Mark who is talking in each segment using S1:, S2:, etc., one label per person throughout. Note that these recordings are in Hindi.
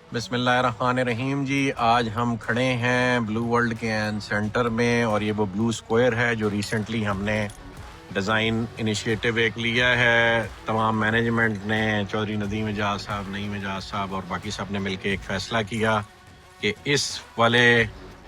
S1: बिस्मिल्लाहिर्रहमानिर्रहीम जी। आज हम खड़े हैं ब्लू वर्ल्ड के एंड सेंटर में और ये वो ब्लू स्क्वायर है जो रिसेंटली हमने डिज़ाइन इनिशिएटिव एक लिया है। तमाम मैनेजमेंट ने, चौधरी नदीम एजाज साहब, नईम एजाज साहब और बाकी सब ने मिलकर एक फ़ैसला किया कि इस वाले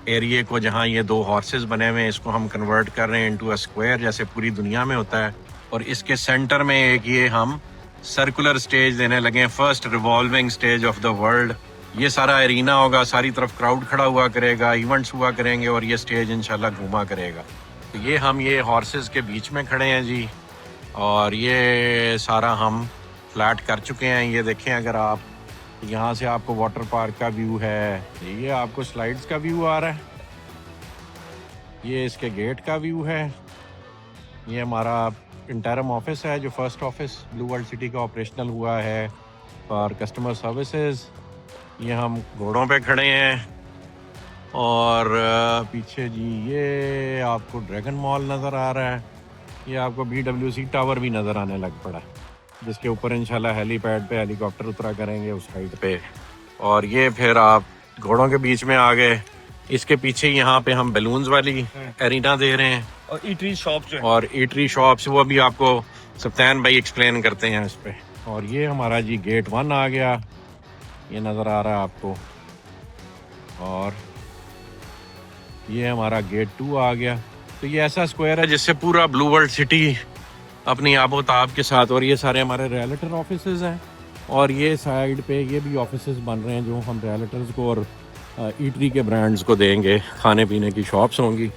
S1: एरिए को, जहाँ ये दो हॉर्सेस बने हुए हैं, इसको हम कन्वर्ट कर रहे हैं इनटू अ स्क्वायर जैसे पूरी दुनिया में होता है। और इसके सेंटर में एक ये हम सर्कुलर स्टेज देने लगे, first revolving stage of the world. ये सारा एरिना होगा, सारी तरफ क्राउड खड़ा हुआ करेगा, इवेंट्स हुआ करेंगे और ये स्टेज इंशाल्लाह घूमा करेगा। तो ये हॉर्सेस के बीच में खड़े हैं जी, और ये सारा हम फ्लैट कर चुके हैं। ये देखें, अगर आप यहाँ से, आपको वाटर पार्क का व्यू है, ये आपको स्लाइड्स का व्यू आ रहा है, ये इसके गेट का व्यू है, ये हमारा इंटरम ऑफिस है जो first office blue world city का ऑपरेशनल हुआ है फॉर कस्टमर सर्विसेज। ये हम घोड़ों पे खड़े हैं और पीछे जी ये आपको ड्रैगन मॉल नज़र आ रहा है। ये आपको BWC टावर भी नज़र आने लग पड़ा, जिसके ऊपर इंशाल्लाह हेलीपैड पे हेलीकॉप्टर उतरा करेंगे उस साइड पे। और ये फिर आप घोड़ों के बीच में आ गए। इसके पीछे यहाँ पे हम बैलून्स वाली एरिना दे रहे हैं
S2: और ईटरी शॉप जो है,
S1: और ईटरी शॉप्स, वो भी आपको सफ्तान भाई एक्सप्लेन करते हैं इस पे। और ये हमारा जी गेट 1 आ गया, ये नज़र आ रहा है आपको, और ये हमारा गेट 2 आ गया। तो ये ऐसा स्क्वायर है जिससे पूरा ब्लू वर्ल्ड सिटी अपनी आबोताब के साथ, और ये सारे हमारे रियल्टर ऑफिसेज हैं, और ये साइड पे ये भी ऑफिसेज बन रहे हैं जो हम रियल्टर्स को और ईटरी के ब्रांड्स को देंगे, खाने पीने की शॉप्स होंगी।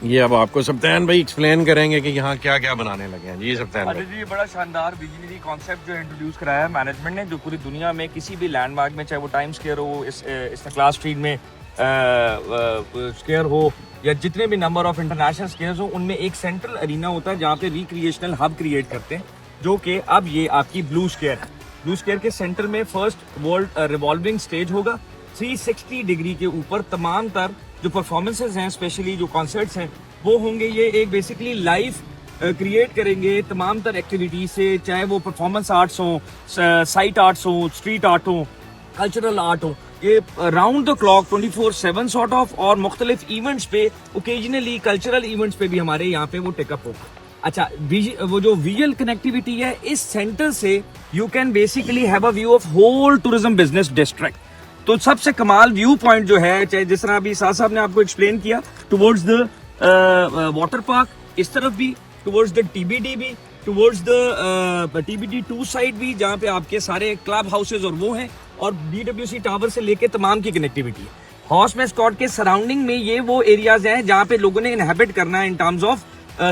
S1: ये अब आपको सफ्तान भाई एक्सप्लेन करेंगे कि यहाँ क्या क्या बनाने लगे हैं। जी सफ्तान भाई।
S2: जी, बड़ा शानदार विजनरी कॉन्सेप्ट जो इंट्रोड्यूस कराया है मैनेजमेंट ने, जो पूरी दुनिया में किसी भी लैंडमार्क में, चाहे वो टाइम स्क्वायर हो, इस्तिक्लाल स्ट्रीट में स्क्वायर हो, या जितने भी नंबर ऑफ इंटरनेशनल स्क्वायर्स हो, उनमें एक सेंट्रल अरीना होता है जहाँ पे रिक्रिएशनल हब क्रिएट करते हैं, जो कि अब ये आपकी ब्लू स्क्वायर है। ब्लू स्क्वायर के सेंटर में फर्स्ट वर्ल्ड रिवॉल्विंग स्टेज होगा 360 डिग्री के ऊपर। तमाम तर जो परफॉर्मेंसेज हैं, स्पेशली जो कॉन्सर्ट्स हैं, वो होंगे। ये एक बेसिकली लाइव क्रिएट करेंगे तमाम तर एक्टिविटी से, चाहे वो परफॉर्मेंस आर्ट्स हो, साइट आर्ट्स हो, स्ट्रीट आर्ट हो, कल्चरल आर्ट हो। ये round the clock 24/7 sort of, और मुख्तलिफ इवेंट्स पे, ओकेजनली कल्चरल इवेंट्स पे भी हमारे यहाँ पे वो टेकअप होगा। अच्छा, वो जो विजुअल कनेक्टिविटी है, इस सेंटर से you can basically have a view of whole tourism business district. तो सबसे कमाल व्यू पॉइंट जो है, चाहे जिस तरह अभी साथ साहब ने आपको एक्सप्लेन किया, टुवर्ड्स द वाटर पार्क, इस तरफ भी, टुवर्ड्स द TBD भी, टुवर्ड्स द TBD 2 साइड भी, जहाँ पे आपके सारे क्लब हाउसेज और वो हैं, और BWC टावर से लेके तमाम की कनेक्टिविटी है। हॉर्स मैस्कॉट के सराउंडिंग में ये वो एरियाज हैं जहाँ पे लोगों ने इनहेबिट करना है इन टर्म्स ऑफ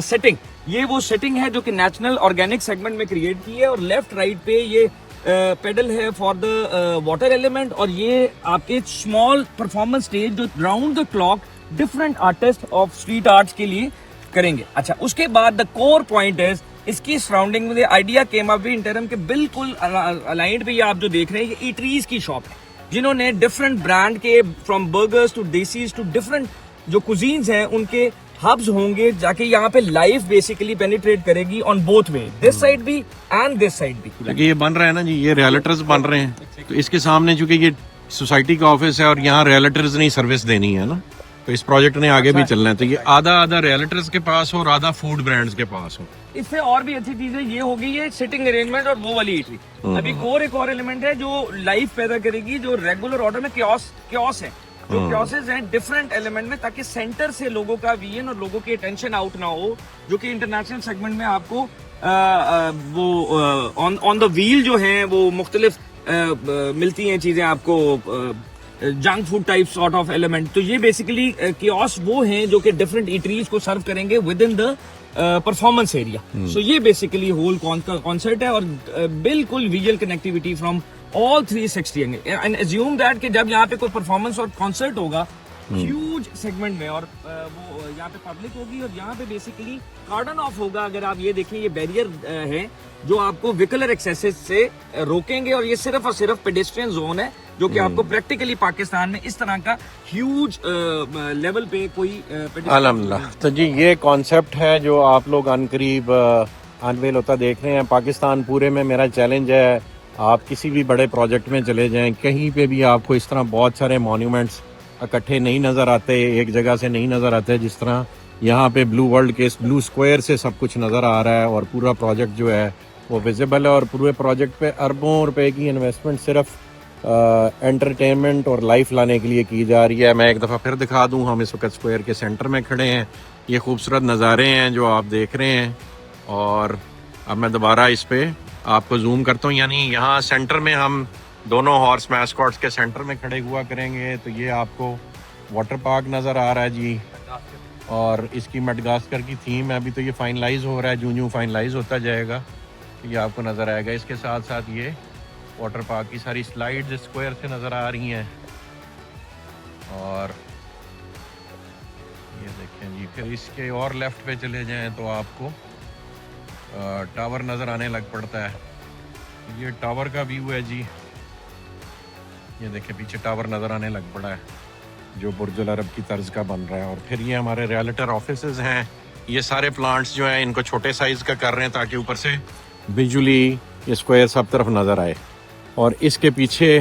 S2: सेटिंग। ये वो सेटिंग है जो कि नेशनल ऑर्गेनिक सेगमेंट में क्रिएट की है, और लेफ्ट राइट पे ये पेडल है फॉर द वाटर एलिमेंट, और ये आपके स्मॉल परफॉर्मेंस स्टेज जो round the clock different artist of street arts के लिए करेंगे। अच्छा, उसके बाद द कोर पॉइंट है इसकी सराउंडिंग में आइडिया केम अप इंटरम के बिल्कुल अलाइंड पे, ये आप जो देख रहे हैं, ये ईटरीज की शॉप है, जिन्होंने डिफरेंट ब्रांड के, from burgers to desis to different जो कुजीन्स हैं, उनके हब्स होंगे, जाके यहाँ पे लाइफ बेसिकली पेनिट्रेट करेगी on both way, this side भी एंड दिस साइड भी।
S1: देखिए ये बन रहा है ना जी, ये रियल्टर्स बन रहे हैं, तो इसके सामने चूंकि ये सोसाइटी का ऑफिस है और यहाँ रियल्टर्स ने सर्विस देनी है ना, तो इस प्रोजेक्ट ने आगे भी चलना है। तो ये आधा रियल्टर्स के पास हो और आधा फूड ब्रांड्स के पास हो।
S2: इससे और भी अच्छी चीज है, ये हो गई है सिटिंग अरेंजमेंट और वो वाली ईटरी। अभी कोर एक और एलिमेंट है जो लाइफ पैदा करेगी, जो रेगुलर ऑर्डर में क्योस है, जो क्योसेस हैं डिफरेंट एलिमेंट में, ताकि सेंटर से लोगों का विजन और लोगों की अटेंशन आउट ना हो, जो कि इंटरनेशनल सेगमेंट में आपको वो ऑन द व्हील जो है वो मुख्तलिफ मिलती हैं चीजें आपको, junk food type sort of element. तो ये बेसिकली कियोस्क वो हैं जो कि डिफरेंट ईटरीज को सर्व करेंगे within the performance area. So ये बेसिकली होल कॉन्सेप्ट है, और बिल्कुल visual connectivity from all 360 and assume that कि जब यहाँ पे कोई परफॉर्मेंस और कॉन्सर्ट होगा ह्यूज सेगमेंट में, और वो यहाँ पे पब्लिक होगी, और यहाँ पे बेसिकली कार्डन ऑफ होगा। अगर आप ये देखें, ये बैरियर है जो आपको व्हीकलर एक्सेस से रोकेंगे, और ये सिर्फ और सिर्फ पेडेस्ट्रियन जोन है, जो कि आपको प्रैक्टिकली पाकिस्तान में इस तरह का ह्यूज लेवल पे कोई
S1: अल्हम्दुलिल्लाह। तो जी ये कॉन्सेप्ट है जो आप लोग अनकरीब अनवेल होता देख रहे हैं। पाकिस्तान पूरे में मेरा चैलेंज है आप किसी भी बड़े प्रोजेक्ट में चले जाएं, कहीं पे भी आपको इस तरह बहुत सारे मॉन्यूमेंट्स इकट्ठे नहीं नज़र आते, एक जगह से नहीं नज़र आते। जिस तरह यहाँ पे ब्लू वर्ल्ड के इस ब्लू स्क्वायर से सब कुछ नज़र आ रहा है और पूरा प्रोजेक्ट जो है वो विजिबल है। और पूरे प्रोजेक्ट पे अरबों रुपए की इन्वेस्टमेंट सिर्फ एंटरटेनमेंट और लाइफ लाने के लिए की जा रही है। मैं एक दफ़ा फिर दिखा दूँ, हम इस वक्त स्क्वायर के सेंटर में खड़े हैं। ये खूबसूरत नज़ारे हैं जो आप देख रहे हैं। और अब मैं दोबारा इस पे आपको जूम करता हूँ, यानी यहाँ सेंटर में हम दोनों हॉर्स मैस्कॉट्स के सेंटर में खड़े हुआ करेंगे। तो ये आपको वाटर पार्क नज़र आ रहा है जी, और इसकी मडगास्कर की थीम है। अभी तो ये फाइनलाइज हो रहा है, जूं फाइनलाइज होता जाएगा तो ये आपको नज़र आएगा। इसके साथ साथ ये वाटर पार्क की सारी स्लाइड्स स्क्वायर से नज़र आ रही हैं। और ये देखें जी, फिर इसके और लेफ़्ट पे चले जाएं तो आपको टावर नज़र आने लग पड़ता है। ये टावर का व्यू है जी, ये देखें पीछे टावर नज़र आने लग पड़ा है जो बुर्ज अल अरब की तर्ज का बन रहा है। और फिर ये हमारे रियल्टर ऑफिसेज हैं। ये सारे प्लांट्स जो हैं इनको छोटे साइज़ का कर रहे हैं ताकि ऊपर से विजुअली ये स्क्वायर सब तरफ नज़र आए। और इसके पीछे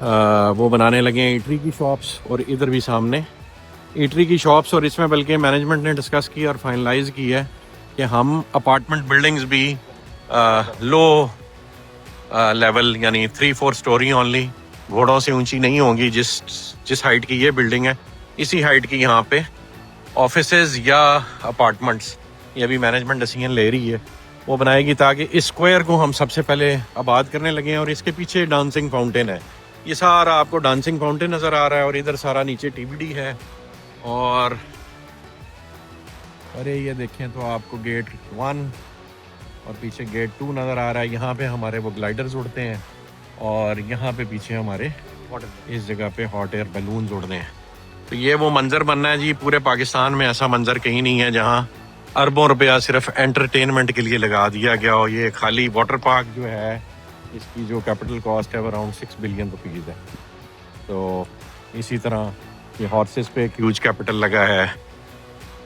S1: वो बनाने लगे हैं ईटरी की शॉप्स, और इधर भी सामने ईटरी की शॉप्स। और इसमें बल्कि मैनेजमेंट ने डिस्कस की और फाइनलाइज की है कि हम अपार्टमेंट बिल्डिंग्स भी लो लेवल यानी 3-4 स्टोरी ओनली, घोड़ों से ऊंची नहीं होंगी। जिस हाइट की ये बिल्डिंग है इसी हाइट की यहाँ पे ऑफिसेज या अपार्टमेंट्स, ये भी मैनेजमेंट डिसीजन ले रही है, वो बनाएगी ताकि इस स्क्वायर को हम सबसे पहले आबाद करने लगे। और इसके पीछे डांसिंग फाउंटेन है, ये सारा आपको डांसिंग फाउंटेन नज़र आ रहा है। और इधर सारा नीचे टीबीडी है। और अरे ये देखें तो आपको गेट 1 और पीछे गेट 2 नज़र आ रहा है। यहाँ पे हमारे वो ग्लाइडर्स उड़ते हैं और यहाँ पे पीछे हमारे इस जगह पे हॉट एयर बैलून उड़ते हैं। तो ये वो मंजर बनना है जी। पूरे पाकिस्तान में ऐसा मंजर कहीं नहीं है जहाँ अरबों रुपया सिर्फ एंटरटेनमेंट के लिए लगा दिया गया हो। ये खाली वाटर पार्क जो है इसकी जो कैपिटल कॉस्ट है वो अराउंड 6 बिलियन रुपीज़ है। तो इसी तरह ये हॉर्सेस पे एक ह्यूज कैपिटल लगा है।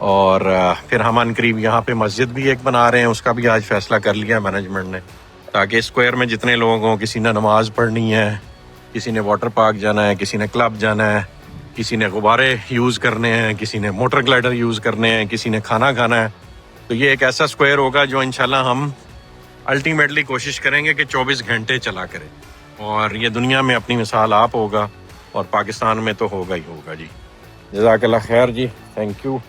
S1: और फिर हम अनकरीब यहाँ पे मस्जिद भी एक बना रहे हैं, उसका भी आज फैसला कर लिया मैनेजमेंट ने, ताकि स्क्वायर में जितने लोग हों, किसी ने नमाज पढ़नी है, किसी ने वाटर पार्क जाना है, किसी ने क्लब जाना है, किसी ने गुब्बारे यूज़ करने हैं, किसी ने मोटर ग्लाइडर यूज़ करने हैं, किसी ने खाना खाना है, तो ये एक ऐसा स्क्वायर होगा जो इंशाल्लाह हम अल्टीमेटली कोशिश करेंगे कि 24 घंटे चला करें। और ये दुनिया में अपनी मिसाल आप होगा और पाकिस्तान में तो होगा ही होगा जी। जज़ाकल्लाह खैर जी, थैंक यू।